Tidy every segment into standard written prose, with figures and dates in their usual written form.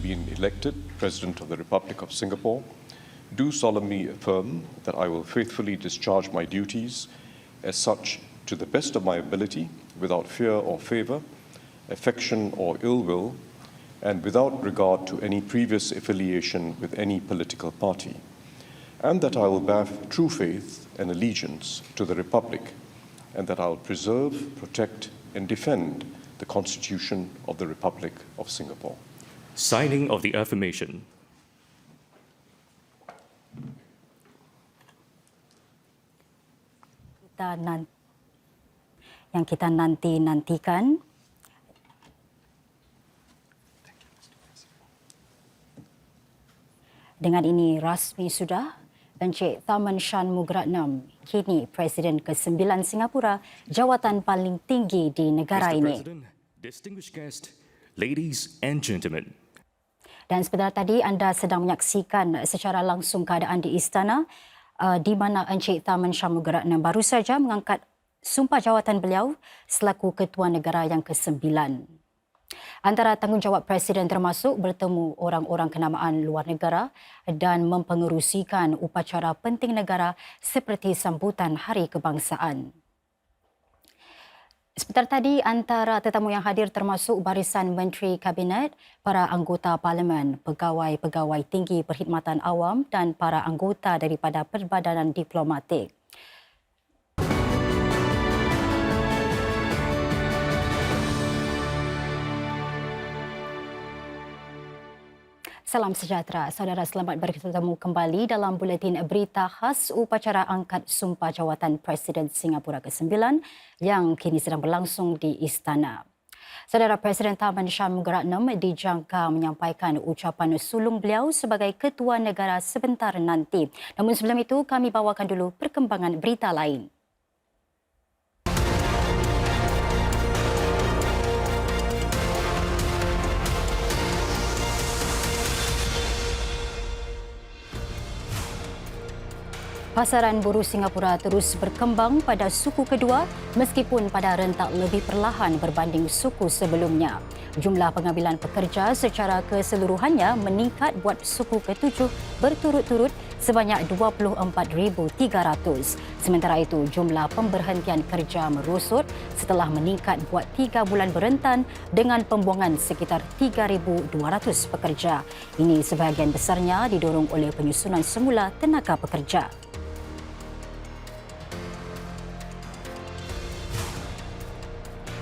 been elected President of the Republic of Singapore, do solemnly affirm that I will faithfully discharge my duties as such to the best of my ability, without fear or favor, affection or ill will, and without regard to any previous affiliation with any political party, and that I will bear true faith and allegiance to the Republic, and that I will preserve, protect, and defend the Constitution of the Republic of Singapore. Signing of the affirmation. Yang kita nantikan. Dengan ini rasmi sudah Encik Tharman Shanmugaratnam, kini Presiden ke-9 Singapura, jawatan paling tinggi di negara ini. Distinguished guests, ladies and gentlemen. Dan sebentar tadi anda sedang menyaksikan secara langsung keadaan di istana di mana Encik Tharman Shanmugaratnam baru saja mengangkat sumpah jawatan beliau selaku Ketua Negara yang ke-9. Antara tanggungjawab Presiden termasuk bertemu orang-orang kenamaan luar negara dan mempengerusikan upacara penting negara seperti sambutan Hari Kebangsaan. Sebentar tadi antara tetamu yang hadir termasuk barisan Menteri Kabinet, para anggota Parlimen, pegawai-pegawai tinggi perkhidmatan awam dan para anggota daripada perbadanan diplomatik. Salam sejahtera. Saudara, selamat bertemu kembali dalam buletin berita khas upacara angkat sumpah jawatan Presiden Singapura ke-9 yang kini sedang berlangsung di istana. Saudara, Presiden Tharman Shanmugaratnam dijangka menyampaikan ucapan sulung beliau sebagai Ketua Negara sebentar nanti. Namun sebelum itu, kami bawakan dulu perkembangan berita lain. Pasaran buruh Singapura terus berkembang pada suku kedua meskipun pada rentak lebih perlahan berbanding suku sebelumnya. Jumlah pengambilan pekerja secara keseluruhannya meningkat buat suku ke-7 berturut-turut sebanyak 24,300. Sementara itu, jumlah pemberhentian kerja merosot setelah meningkat buat 3 bulan berentan dengan pembuangan sekitar 3,200 pekerja. Ini sebahagian besarnya didorong oleh penyusunan semula tenaga pekerja.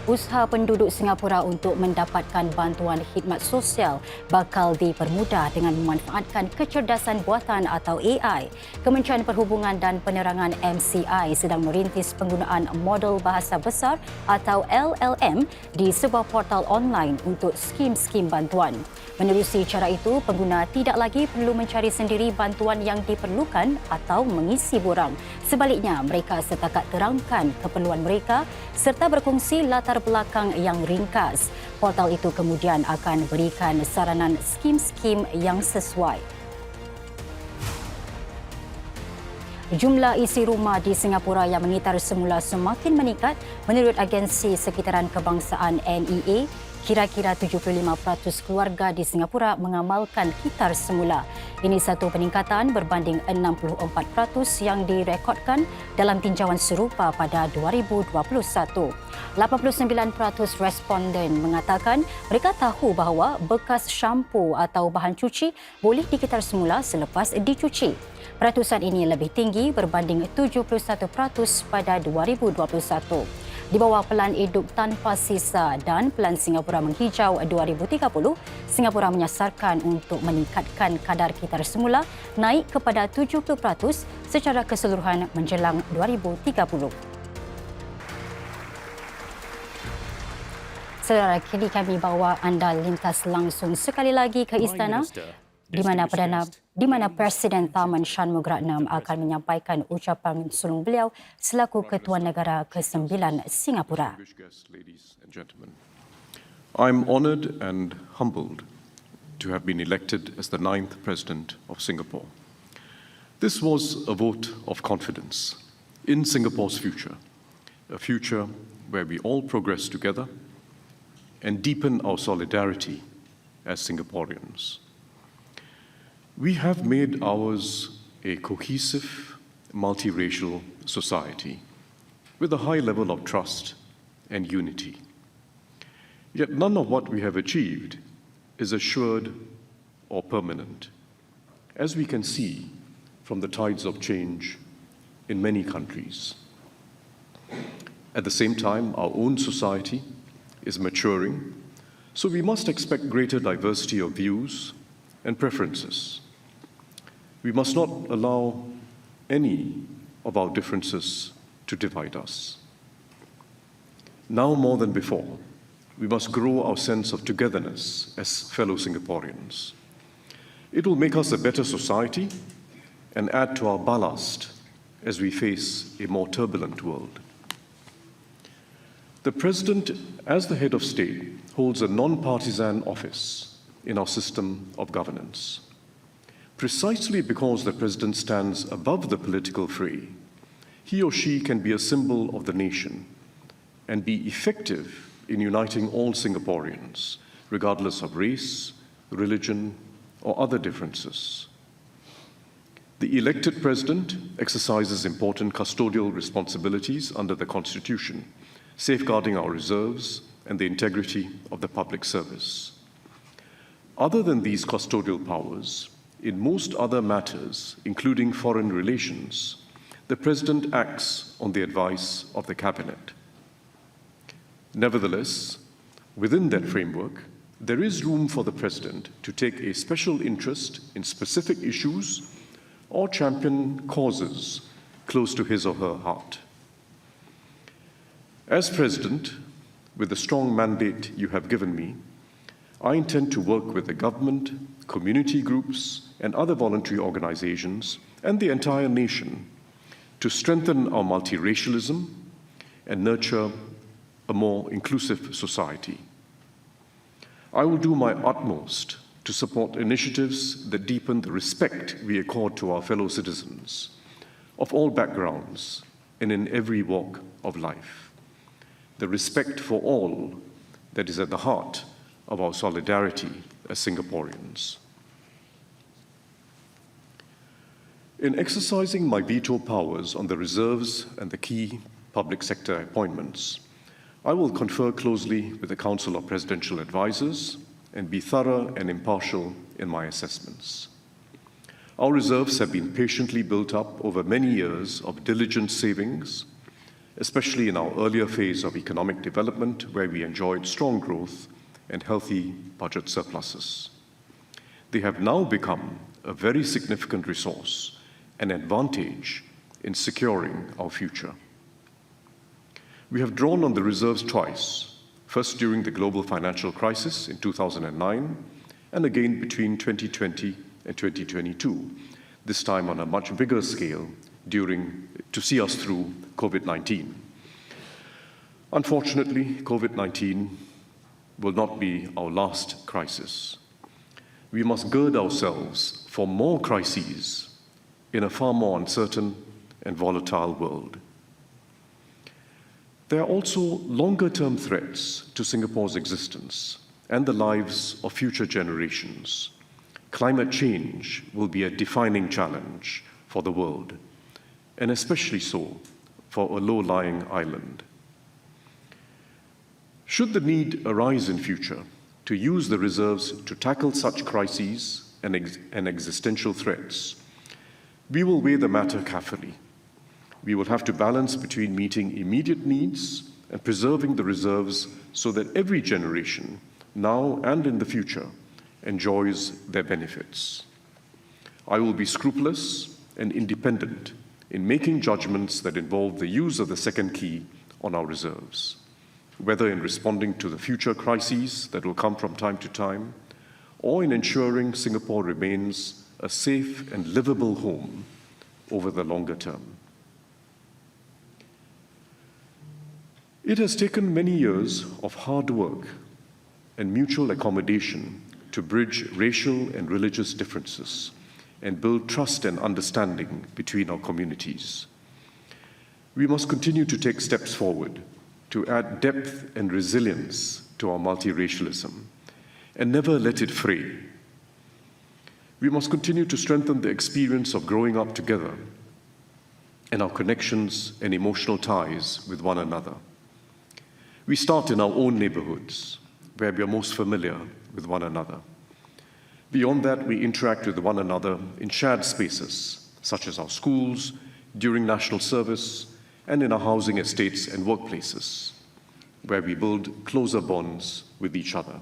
Usaha penduduk Singapura untuk mendapatkan bantuan khidmat sosial bakal dipermudah dengan memanfaatkan kecerdasan buatan atau AI. Kementerian Perhubungan dan Penerangan MCI sedang merintis penggunaan model bahasa besar atau LLM di sebuah portal online untuk skim-skim bantuan. Menerusi cara itu, pengguna tidak lagi perlu mencari sendiri bantuan yang diperlukan atau mengisi borang. Sebaliknya, mereka setakat terangkan keperluan mereka serta berkongsi latar belakang yang ringkas. Portal itu kemudian akan berikan saranan skim-skim yang sesuai. Jumlah isi rumah di Singapura yang mengitar semula semakin meningkat menurut agensi sekitaran kebangsaan NEA. Kira-kira 75% keluarga di Singapura mengamalkan kitar semula. Ini satu peningkatan berbanding 64% yang direkodkan dalam tinjauan serupa pada 2021. 89% responden mengatakan mereka tahu bahawa bekas shampoo atau bahan cuci boleh dikitar semula selepas dicuci. Peratusan ini lebih tinggi berbanding 71% pada 2021. Di bawah Pelan Hidup Tanpa Sisa dan Pelan Singapura Menghijau 2030, Singapura menyasarkan untuk meningkatkan kadar kitar semula naik kepada 70% secara keseluruhan menjelang 2030. Saudara, kini kami bawa anda lintas langsung sekali lagi ke istana di mana Presiden Tharman Shanmugaratnam akan menyampaikan ucapan sulung beliau selaku Ketua Negara ke-9 Singapura. I'm honoured and humbled to have been elected as the 9th President of Singapore. This was a vote of confidence in Singapore's future, a future where we all progress together and deepen our solidarity as Singaporeans. We have made ours a cohesive, multiracial society with a high level of trust and unity. Yet none of what we have achieved is assured or permanent, as we can see from the tides of change in many countries. At the same time, our own society is maturing, so we must expect greater diversity of views and preferences. We must not allow any of our differences to divide us. Now more than before, we must grow our sense of togetherness as fellow Singaporeans. It will make us a better society and add to our ballast as we face a more turbulent world. The President, as the head of state, holds a non-partisan office in our system of governance. Precisely because the President stands above the political fray, he or she can be a symbol of the nation and be effective in uniting all Singaporeans, regardless of race, religion, or other differences. The elected President exercises important custodial responsibilities under the Constitution, safeguarding our reserves and the integrity of the public service. Other than these custodial powers, in most other matters, including foreign relations, the President acts on the advice of the Cabinet. Nevertheless, within that framework, there is room for the President to take a special interest in specific issues or champion causes close to his or her heart. As President, with the strong mandate you have given me, I intend to work with the government, community groups, and other voluntary organizations, and the entire nation to strengthen our multiracialism and nurture a more inclusive society. I will do my utmost to support initiatives that deepen the respect we accord to our fellow citizens of all backgrounds and in every walk of life. The respect for all that is at the heart of our solidarity as Singaporeans. In exercising my veto powers on the reserves and the key public sector appointments, I will confer closely with the Council of Presidential Advisors and be thorough and impartial in my assessments. Our reserves have been patiently built up over many years of diligent savings, especially in our earlier phase of economic development, where we enjoyed strong growth and healthy budget surpluses. They have now become a very significant resource, an advantage in securing our future. We have drawn on the reserves twice, first during the global financial crisis in 2009, and again between 2020 and 2022, this time on a much bigger scale to see us through COVID-19. Unfortunately, COVID-19 will not be our last crisis. We must gird ourselves for more crises in a far more uncertain and volatile world. There are also longer-term threats to Singapore's existence and the lives of future generations. Climate change will be a defining challenge for the world, and especially so for a low-lying island. Should the need arise in future to use the reserves to tackle such crises and existential threats, we will weigh the matter carefully. We will have to balance between meeting immediate needs and preserving the reserves so that every generation, now and in the future, enjoys their benefits. I will be scrupulous and independent in making judgments that involve the use of the second key on our reserves, whether in responding to the future crises that will come from time to time, or in ensuring Singapore remains a safe and livable home over the longer term. It has taken many years of hard work and mutual accommodation to bridge racial and religious differences and build trust and understanding between our communities. We must continue to take steps forward to add depth and resilience to our multiracialism and never let it fray. We must continue to strengthen the experience of growing up together and our connections and emotional ties with one another. We start in our own neighborhoods, where we are most familiar with one another. Beyond that, we interact with one another in shared spaces, such as our schools, during national service, and in our housing estates and workplaces, where we build closer bonds with each other.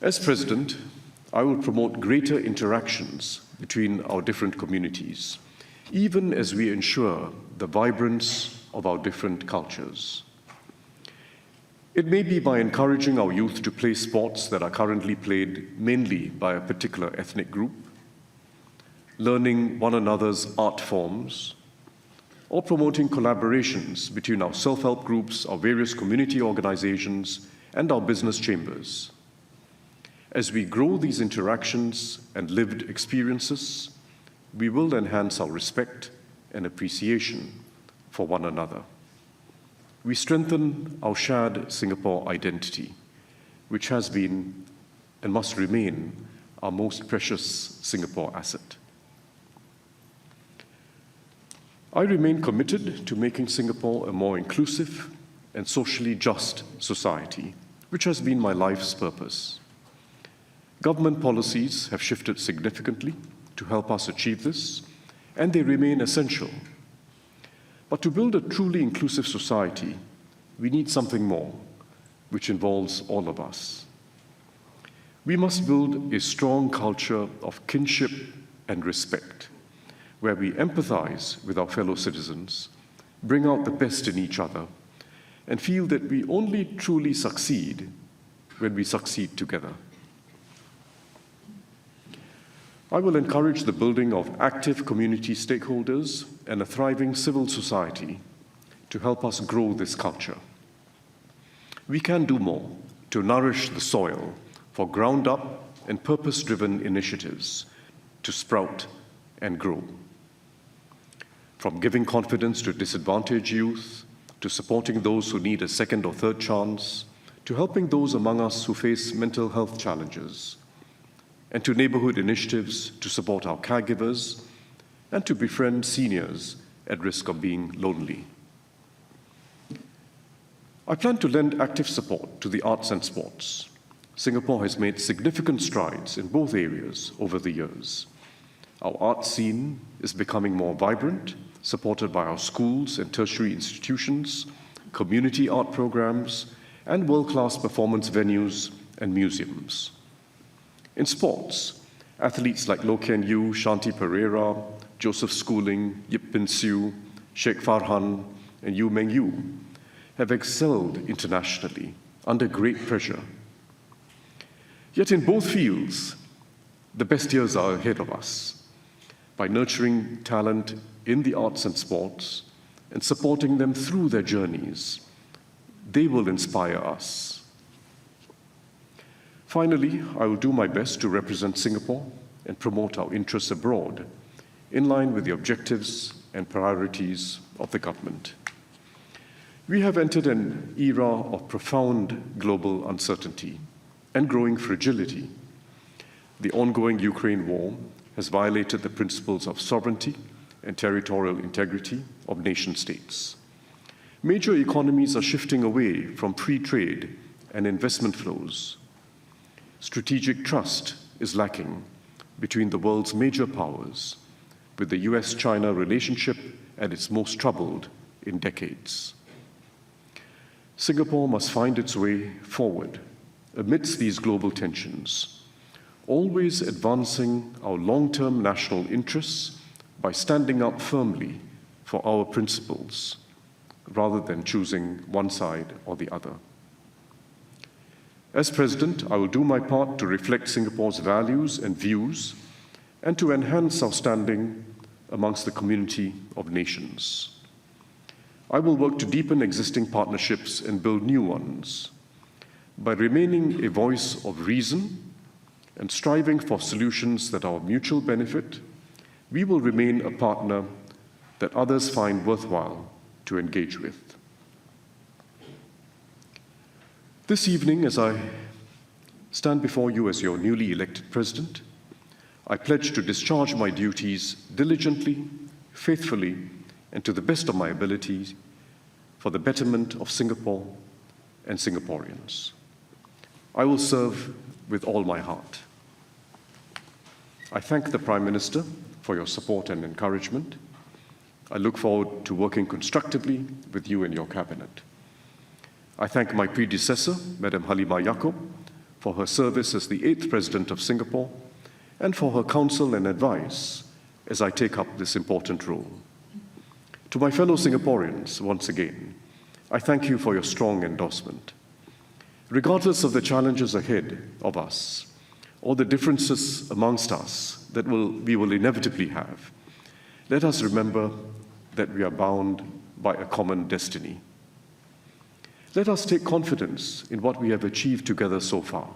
As President, I will promote greater interactions between our different communities, even as we ensure the vibrance of our different cultures. It may be by encouraging our youth to play sports that are currently played mainly by a particular ethnic group, learning one another's art forms, or promoting collaborations between our self-help groups, our various community organizations, and our business chambers. As we grow these interactions and lived experiences, we will enhance our respect and appreciation for one another. We strengthen our shared Singapore identity, which has been and must remain our most precious Singapore asset. I remain committed to making Singapore a more inclusive and socially just society, which has been my life's purpose. Government policies have shifted significantly to help us achieve this, and they remain essential. But to build a truly inclusive society, we need something more, which involves all of us. We must build a strong culture of kinship and respect, where we empathize with our fellow citizens, bring out the best in each other, and feel that we only truly succeed when we succeed together. I will encourage the building of active community stakeholders and a thriving civil society to help us grow this culture. We can do more to nourish the soil for ground-up and purpose-driven initiatives to sprout and grow. From giving confidence to disadvantaged youth, to supporting those who need a second or third chance, to helping those among us who face mental health challenges, and to neighborhood initiatives to support our caregivers and to befriend seniors at risk of being lonely. I plan to lend active support to the arts and sports. Singapore has made significant strides in both areas over the years. Our art scene is becoming more vibrant, supported by our schools and tertiary institutions, community art programs, and world-class performance venues and museums. In sports, athletes like Loh Kian Yew, Shanti Pereira, Joseph Schooling, Yip Bin Siu, Sheikh Farhan, and Yu Meng Yu have excelled internationally under great pressure. Yet in both fields, the best years are ahead of us. By nurturing talent in the arts and sports and supporting them through their journeys, they will inspire us. Finally, I will do my best to represent Singapore and promote our interests abroad, in line with the objectives and priorities of the government. We have entered an era of profound global uncertainty and growing fragility. The ongoing Ukraine war has violated the principles of sovereignty and territorial integrity of nation-states. Major economies are shifting away from free trade and investment flows. Strategic trust is lacking between the world's major powers, with the US-China relationship at its most troubled in decades. Singapore must find its way forward amidst these global tensions, always advancing our long-term national interests by standing up firmly for our principles, rather than choosing one side or the other. As President, I will do my part to reflect Singapore's values and views and to enhance our standing amongst the community of nations. I will work to deepen existing partnerships and build new ones. By remaining a voice of reason and striving for solutions that are of mutual benefit, we will remain a partner that others find worthwhile to engage with. This evening, as I stand before you as your newly elected President. I pledge to discharge my duties diligently, faithfully, and to the best of my abilities for the betterment of Singapore and Singaporeans. I will serve with all my heart. I thank the Prime Minister for your support and encouragement. I look forward to working constructively with you and your Cabinet. I thank my predecessor, Madam Halimah Yacob, for her service as the 8th President of Singapore and for her counsel and advice as I take up this important role. To my fellow Singaporeans, once again, I thank you for your strong endorsement. Regardless of the challenges ahead of us or the differences amongst us that we will inevitably have, let us remember that we are bound by a common destiny. Let us take confidence in what we have achieved together so far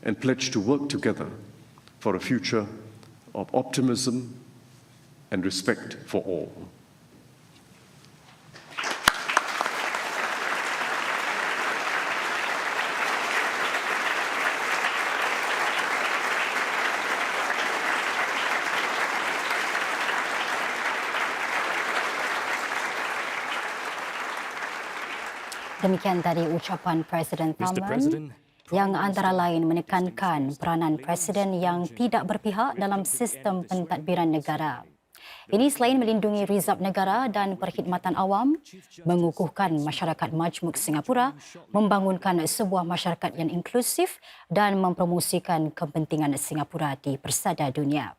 and pledge to work together for a future of optimism and respect for all. Demikian tadi ucapan Presiden Tharman yang antara lain menekankan peranan Presiden yang tidak berpihak dalam sistem pentadbiran negara. Ini selain melindungi rizab negara dan perkhidmatan awam, mengukuhkan masyarakat majmuk Singapura, membangunkan sebuah masyarakat yang inklusif dan mempromosikan kepentingan Singapura di persada dunia.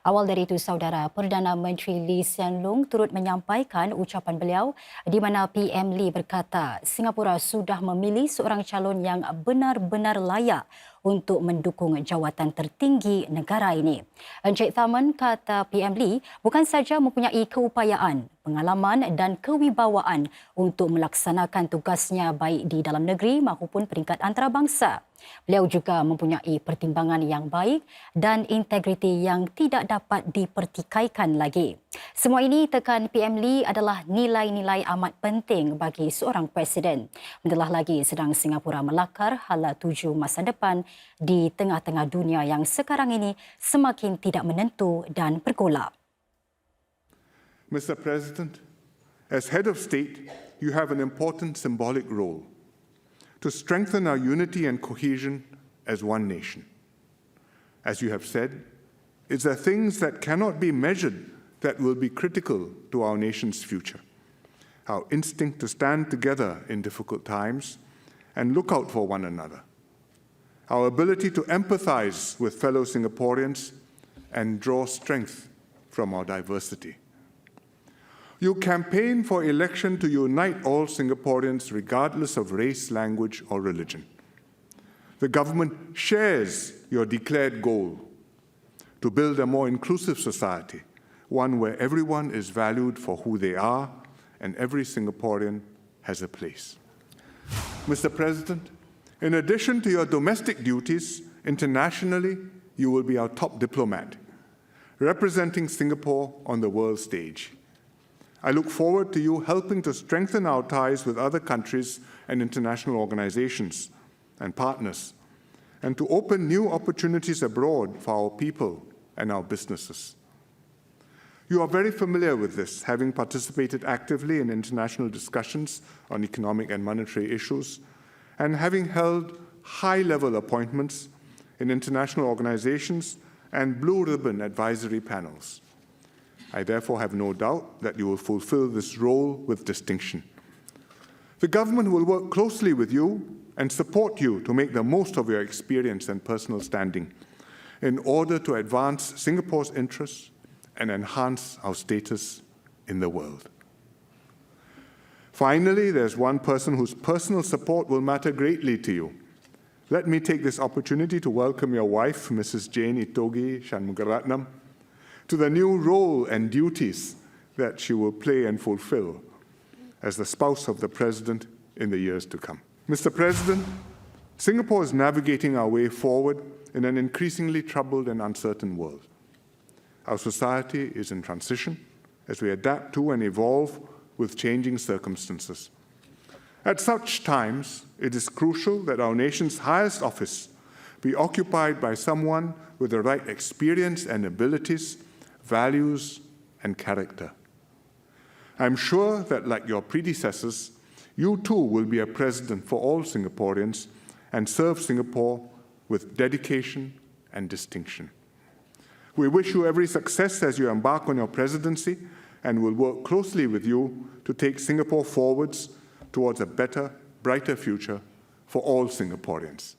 Awal dari itu, saudara, Perdana Menteri Lee Hsien Loong turut menyampaikan ucapan beliau di mana PM Lee berkata Singapura sudah memilih seorang calon yang benar-benar layak untuk mendukung jawatan tertinggi negara ini. Encik Tharman, kata PM Lee, bukan saja mempunyai keupayaan, pengalaman dan kewibawaan untuk melaksanakan tugasnya baik di dalam negeri maupun peringkat antarabangsa. Beliau juga mempunyai pertimbangan yang baik dan integriti yang tidak dapat dipertikaikan lagi. Semua ini, tekan PM Lee, adalah nilai-nilai amat penting bagi seorang presiden. Mendelah lagi sedang Singapura melakar hala tuju masa depan di tengah-tengah dunia yang sekarang ini semakin tidak menentu dan bergolak. Mr. President, as head of state, you have an important symbolic role to strengthen our unity and cohesion as one nation. As you have said, it's the things that cannot be measured that will be critical to our nation's future. Our instinct to stand together in difficult times and look out for one another. Our ability to empathize with fellow Singaporeans and draw strength from our diversity. You campaign for election to unite all Singaporeans regardless of race, language, or religion. The government shares your declared goal to build a more inclusive society, one where everyone is valued for who they are and every Singaporean has a place. Mr. President, in addition to your domestic duties, internationally, you will be our top diplomat, representing Singapore on the world stage. I look forward to you helping to strengthen our ties with other countries and international organizations and partners, and to open new opportunities abroad for our people and our businesses. You are very familiar with this, having participated actively in international discussions on economic and monetary issues, and having held high-level appointments in international organizations and blue ribbon advisory panels. I therefore have no doubt that you will fulfill this role with distinction. The government will work closely with you and support you to make the most of your experience and personal standing in order to advance Singapore's interests and enhance our status in the world. Finally, there's one person whose personal support will matter greatly to you. Let me take this opportunity to welcome your wife, Mrs. Jane Itogi Shanmugaratnam, to the new role and duties that she will play and fulfill as the spouse of the President in the years to come. Mr. President, Singapore is navigating our way forward in an increasingly troubled and uncertain world. Our society is in transition as we adapt to and evolve with changing circumstances. At such times, it is crucial that our nation's highest office be occupied by someone with the right experience and abilities, values, and character. I'm sure that, like your predecessors, you too will be a president for all Singaporeans and serve Singapore with dedication and distinction. We wish you every success as you embark on your presidency and will work closely with you to take Singapore forwards towards a better, brighter future for all Singaporeans.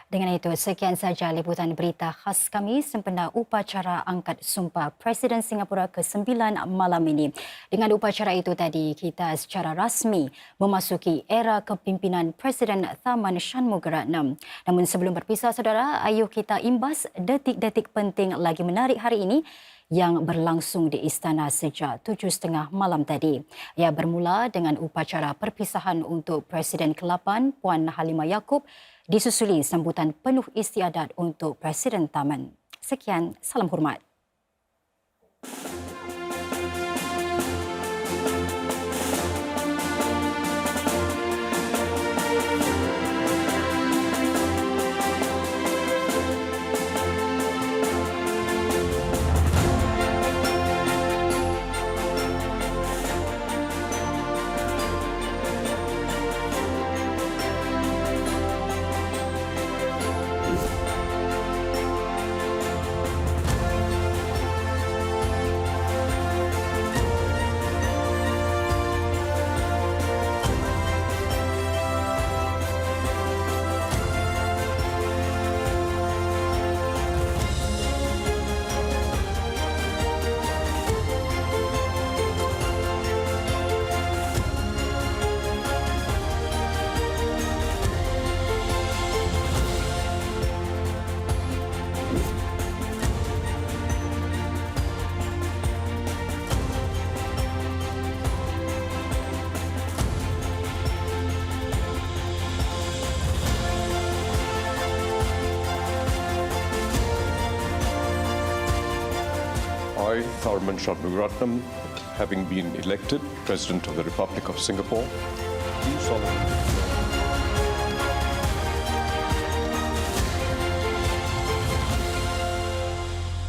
Dengan itu, sekian saja liputan berita khas kami sempena upacara angkat sumpah Presiden Singapura ke-9 malam ini. Dengan upacara itu tadi, kita secara rasmi memasuki era kepimpinan Presiden Tharman Shanmugaratnam. Namun sebelum berpisah, saudara, ayuh kita imbas detik-detik penting lagi menarik hari ini yang berlangsung di istana sejak 7.30 malam tadi. Ia bermula dengan upacara perpisahan untuk Presiden ke-8 Puan Halimah Yacob, disusuli sambutan penuh istiadat untuk Presiden Tharman. Sekian, salam hormat. I, Tharman Shanmugaratnam, having been elected President of the Republic of Singapore, do solemnly